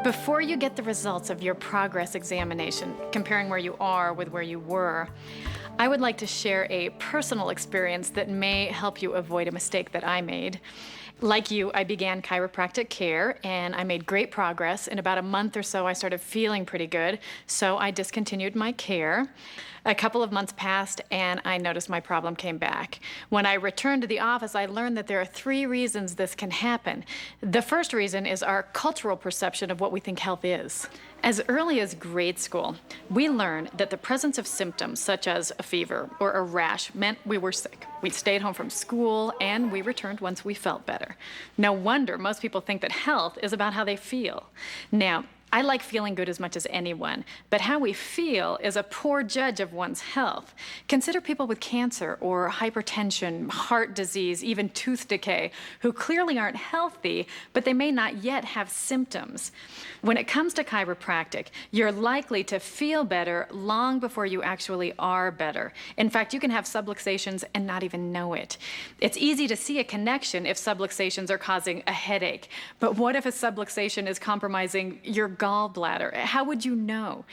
Before you get the results of your progress examination, comparing where you are with where you were, I would like to share a personal experience that may help you avoid a mistake that I made. Like you, I began chiropractic care and I made great progress. In about a month or so, I started feeling pretty good, so I discontinued my care. A couple of months passed and I noticed my problem came back. When I returned to the office, I learned that there are 3 reasons this can happen. The first reason is our cultural perception of what we think health is. As early as grade school, we learned that the presence of symptoms such as a fever or a rash meant we were sick. We stayed home from school and we returned once we felt better. No wonder most people think that health is about how they feel. Now, I like feeling good as much as anyone, but how we feel is a poor judge of one's health. Consider people with cancer or hypertension, heart disease, even tooth decay, who clearly aren't healthy, but they may not yet have symptoms. When it comes to chiropractic, you're likely to feel better long before you actually are better. In fact, you can have subluxations and not even know it. It's easy to see a connection if subluxations are causing a headache, but what if a subluxation is compromising your gallbladder? How would you know?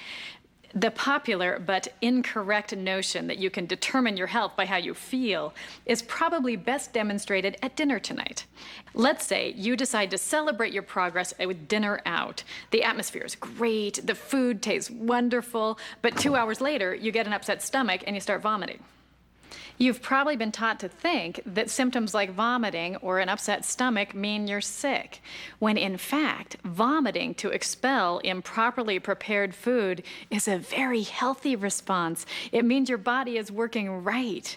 The popular but incorrect notion that you can determine your health by how you feel is probably best demonstrated at dinner tonight. Let's say you decide to celebrate your progress with dinner out. The atmosphere is great, the food tastes wonderful, but 2 hours later, you get an upset stomach and you start vomiting. You've probably been taught to think that symptoms like vomiting or an upset stomach mean you're sick, when in fact, vomiting to expel improperly prepared food is a very healthy response. It means your body is working right.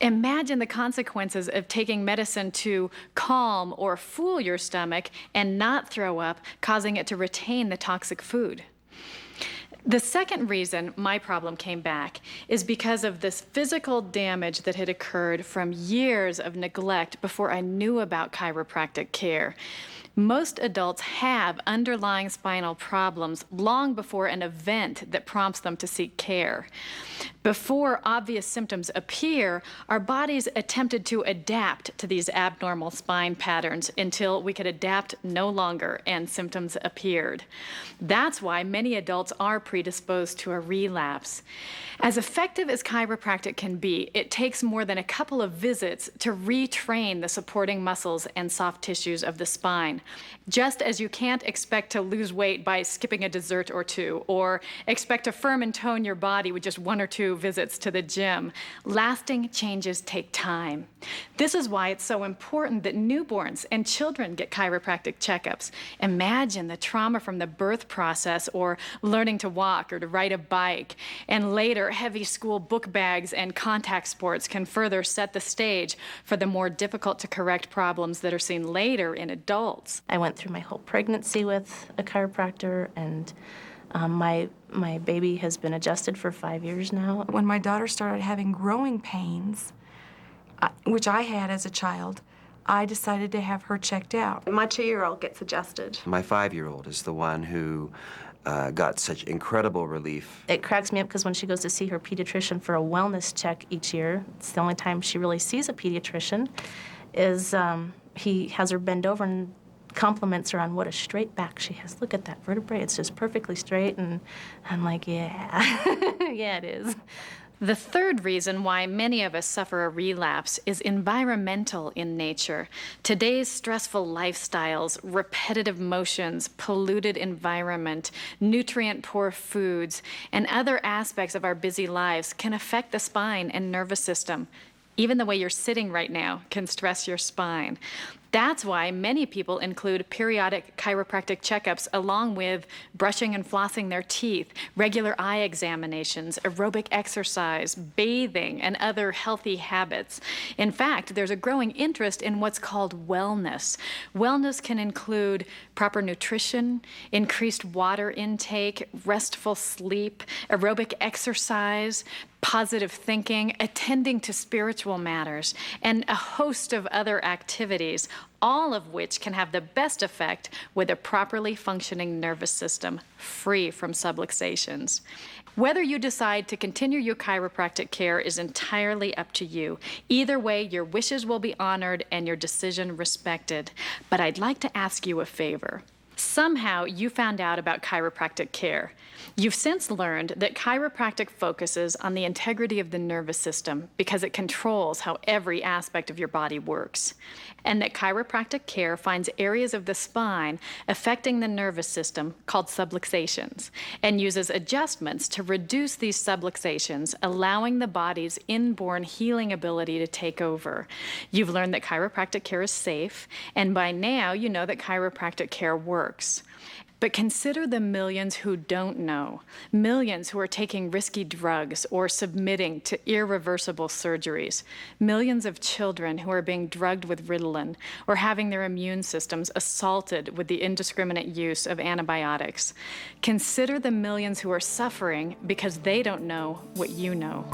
Imagine the consequences of taking medicine to calm or fool your stomach and not throw up, causing it to retain the toxic food. The second reason my problem came back is because of this physical damage that had occurred from years of neglect before I knew about chiropractic care. Most adults have underlying spinal problems long before an event that prompts them to seek care. Before obvious symptoms appear, our bodies attempted to adapt to these abnormal spine patterns until we could adapt no longer and symptoms appeared. That's why many adults are predisposed to a relapse. As effective as chiropractic can be, it takes more than a couple of visits to retrain the supporting muscles and soft tissues of the spine. Just as you can't expect to lose weight by skipping a dessert or 2, or expect to firm and tone your body with just 1 or 2 visits to the gym, lasting changes take time. This is why it's so important that newborns and children get chiropractic checkups. Imagine the trauma from the birth process or learning to walk or to ride a bike, and later heavy school book bags and contact sports can further set the stage for the more difficult to correct problems that are seen later in adults. I went through my whole pregnancy with a chiropractor, and my baby has been adjusted for 5 years now. When my daughter started having growing pains, which I had as a child, I decided to have her checked out. My 2-year-old gets adjusted. My 5-year-old is the one who got such incredible relief. It cracks me up because when she goes to see her pediatrician for a wellness check each year, it's the only time she really sees a pediatrician, is he has her bend over and compliments her on what a straight back she has. Look at that vertebrae, it's just perfectly straight, and I'm like, yeah, yeah it is. The third reason why many of us suffer a relapse is environmental in nature. Today's stressful lifestyles, repetitive motions, polluted environment, nutrient-poor foods, and other aspects of our busy lives can affect the spine and nervous system. Even the way you're sitting right now can stress your spine. That's why many people include periodic chiropractic checkups along with brushing and flossing their teeth, regular eye examinations, aerobic exercise, bathing, and other healthy habits. In fact, there's a growing interest in what's called wellness. Wellness can include proper nutrition, increased water intake, restful sleep, aerobic exercise, positive thinking, attending to spiritual matters, and a host of other activities, all of which can have the best effect with a properly functioning nervous system free from subluxations. Whether you decide to continue your chiropractic care is entirely up to you. Either way, your wishes will be honored and your decision respected. But I'd like to ask you a favor. Somehow you found out about chiropractic care. You've since learned that chiropractic focuses on the integrity of the nervous system because it controls how every aspect of your body works, and that chiropractic care finds areas of the spine affecting the nervous system called subluxations and uses adjustments to reduce these subluxations, allowing the body's inborn healing ability to take over. You've learned that chiropractic care is safe, and by now you know that chiropractic care works. But consider the millions who don't know, millions who are taking risky drugs or submitting to irreversible surgeries, millions of children who are being drugged with Ritalin or having their immune systems assaulted with the indiscriminate use of antibiotics. Consider the millions who are suffering because they don't know what you know.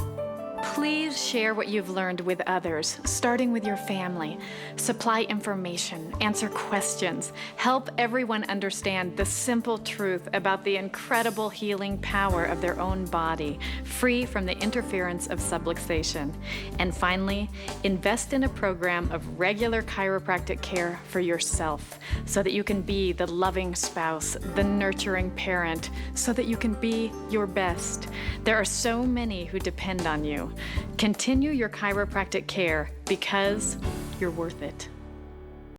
Please share what you've learned with others, starting with your family. Supply information, answer questions, help everyone understand the simple truth about the incredible healing power of their own body, free from the interference of subluxation. And finally, invest in a program of regular chiropractic care for yourself so that you can be the loving spouse, the nurturing parent, so that you can be your best. There are so many who depend on you. Continue your chiropractic care because you're worth it.